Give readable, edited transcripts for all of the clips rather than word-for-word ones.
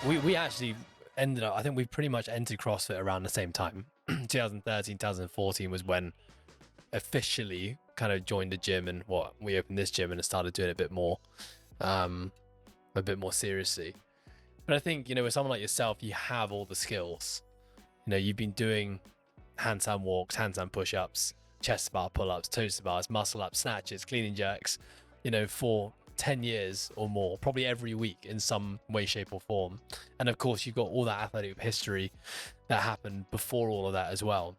we actually ended up, I think we pretty much entered CrossFit around the same time. 2013, 2014 was when officially kind of joined the gym, and we opened this gym and started doing it a bit more seriously. But I think, with someone like yourself, you have all the skills. You've been doing handstand walks, handstand push-ups, chest bar pull-ups, toes bars, muscle ups, snatches, clean and jerks, for 10 years or more, probably every week in some way, shape or form. And of course, you've got all that athletic history that happened before all of that as well.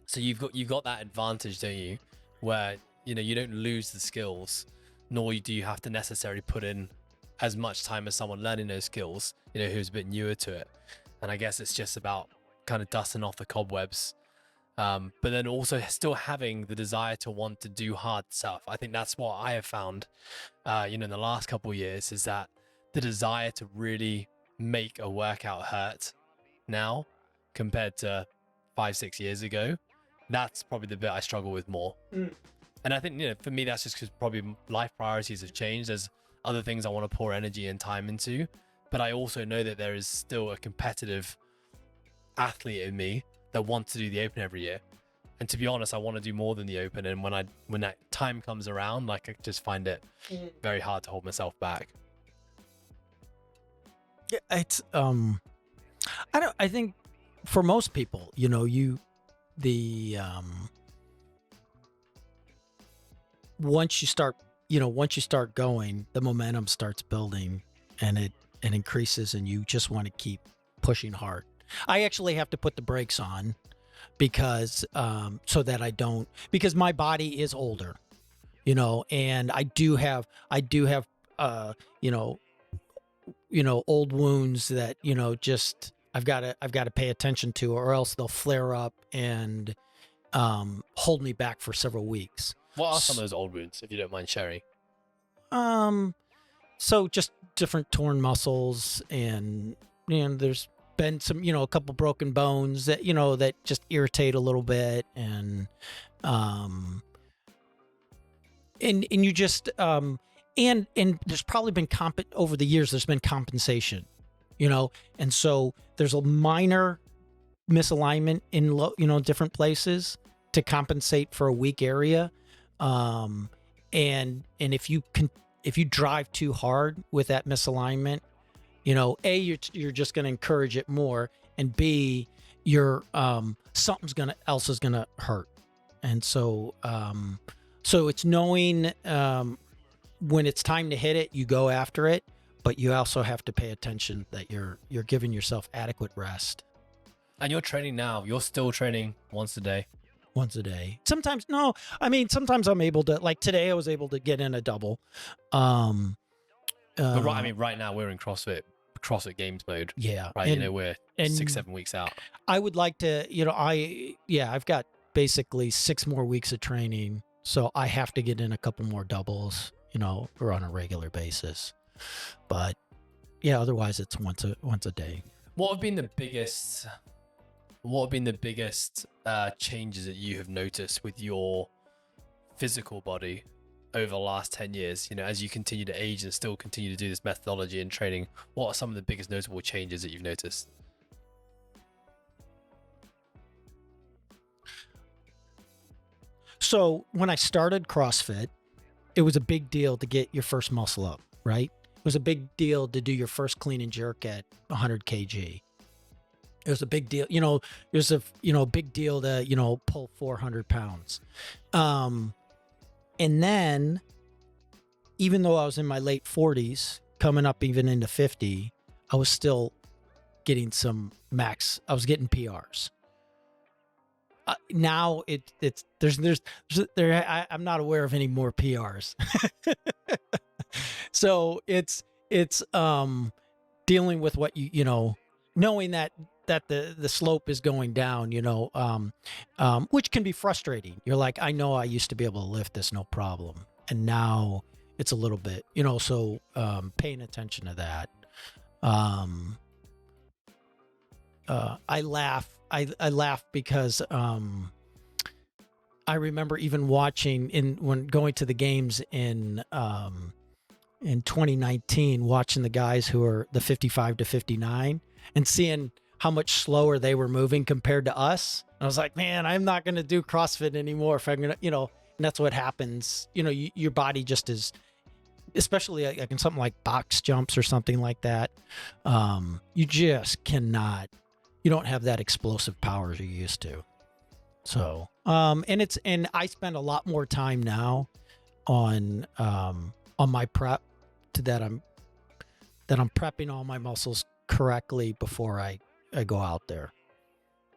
So you've got that advantage, don't you, where, you don't lose the skills, nor do you have to necessarily put in as much time as someone learning those skills, who's a bit newer to it. And I guess it's just about kind of dusting off the cobwebs, but then also still having the desire to want to do hard stuff. I think that's what I have found, in the last couple of years, is that the desire to really make a workout hurt now compared to 5-6 years ago, that's probably the bit I struggle with more. And I think, for me, that's just because probably life priorities have changed. There's other things I want to pour energy and time into, but I also know that there is still a competitive athlete in me that wants to do the Open every year. And to be honest, I want to do more than the Open. And when that time comes around, I just find it very hard to hold myself back. Yeah, it's I think for most people, once you start going, the momentum starts building and it increases, and you just want to keep pushing hard. I actually have to put the brakes on because so that I don't, because my body is older, and I do have old wounds that, just I've got to pay attention to, or else they'll flare up and hold me back for several weeks. What are some of those old wounds, if you don't mind sharing? So just different torn muscles, and there's been some, a couple broken bones that, that just irritate a little bit, and you just and there's probably been over the years, there's been compensation, and so there's a minor misalignment in different places to compensate for a weak area. And if you drive too hard with that misalignment, A, you're just going to encourage it more, and B, something's else is gonna hurt. And so it's knowing when it's time to hit it, you go after it, but you also have to pay attention that you're giving yourself adequate rest. And you're training now. You're still training once a day. Sometimes sometimes I'm able to, like today I was able to get in a double. But right now we're in CrossFit Games mode. Yeah. Right. We're 6-7 weeks out. I would like to, I've got basically 6 more weeks of training, so I have to get in a couple more doubles, or on a regular basis. But yeah, otherwise it's once a day. What have been the biggest changes that you have noticed with your physical body over the last 10 years? As you continue to age and still continue to do this methodology and training, what are some of the biggest notable changes that you've noticed? So when I started CrossFit, it was a big deal to get your first muscle up, right? It was a big deal to do your first clean and jerk at 100 kg. It was a big deal, it was a big deal to, pull 400 pounds. And then, even though I was in my late 40s, coming up even into 50, I was still getting I was getting PRs. Now I'm not aware of any more PRs. So it's dealing with what knowing that the slope is going down, which can be frustrating. You're like, I know I used to be able to lift this no problem, and now it's a little bit, so paying attention to that. I laugh because I remember even watching when going to the games in in 2019 watching the guys who are the 55 to 59 and seeing how much slower they were moving compared to us. I was like, man, I'm not going to do CrossFit anymore if I'm going to, you know, and that's what happens. You know, your body just is, especially like in something like box jumps or something like that. You just cannot, you don't have that explosive power as you used to. So, and I spend a lot more time now on my prep to that I'm prepping all my muscles correctly before I go out there.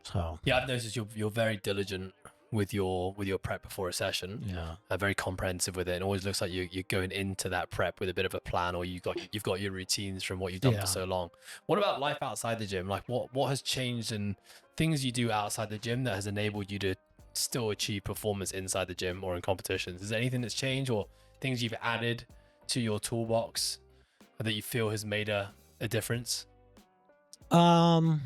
So yeah, I've noticed you're very diligent with your prep before a session. yeah, Very comprehensive with it. It always looks like you're going into that prep with a bit of a plan, or you've got your routines from what you've done for so long. What about life outside the gym? Like what has changed and things you do outside the gym that has enabled you to still achieve performance inside the gym or in competitions? Is there anything that's changed or things you've added to your toolbox that you feel has made a difference? I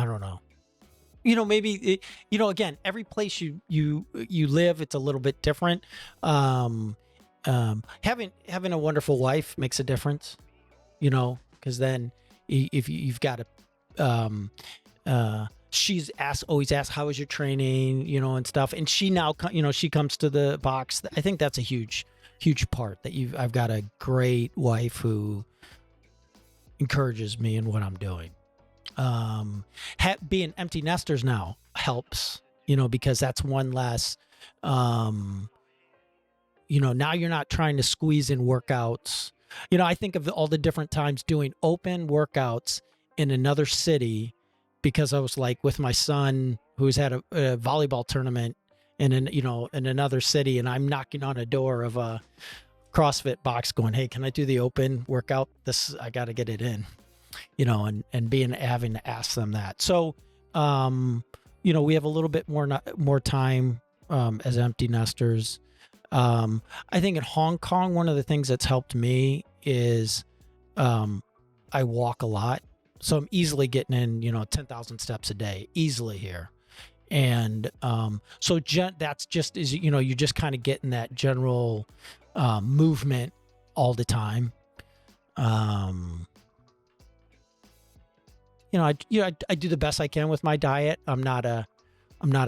don't know. You know, maybe you know, again, every place you live, it's a little bit different. Having a wonderful wife makes a difference, you know, because then if you've got she's always asked, how is your training, you know, and stuff. And she now, you know, she comes to the box. I think that's a huge part that I've got a great wife who encourages me in what I'm doing. Being empty nesters now helps, you know, because that's one less, you know, now you're not trying to squeeze in workouts. You know, I think of all the different times doing open workouts in another city because I was like with my son who's had a volleyball tournament in another city, and I'm knocking on a door of a CrossFit box going, hey, can I do the open workout? I got to get it in. You know, and having to ask them that. So, you know, we have a little bit more time as empty nesters. I think in Hong Kong, one of the things that's helped me is I walk a lot. So I'm easily getting in, you know, 10,000 steps a day, easily here. And so that's just, you know, you're just kind of getting that general movement all the time. You know, I do the best I can with my diet. I'm not a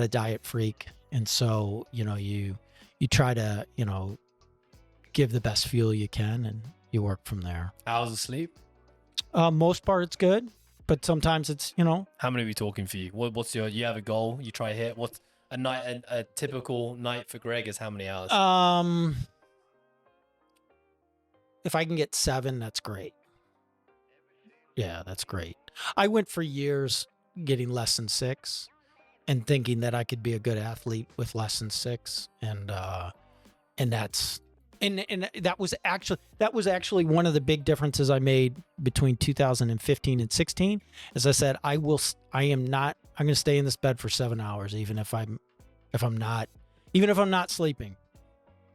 diet freak. And so, you know, you try to, you know, give the best fuel you can and you work from there. Hours of sleep? Most part it's good, but sometimes it's, you know. How many are we talking for you? What's you have a goal you try to hit? What's a typical night for Gregg is how many hours? If I can get 7, that's great. Yeah, that's great. I went for years getting less than 6 and thinking that I could be a good athlete with less than 6. And that was actually one of the big differences I made between 2015 and 16. As I said, I'm going to stay in this bed for 7 hours, even if I'm not sleeping.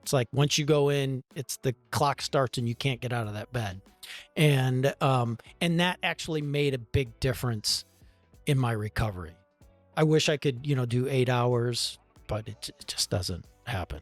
It's like once you go in, it's the clock starts and you can't get out of that bed. And that actually made a big difference in my recovery. I wish I could, you know, do 8 hours, but it just doesn't happen.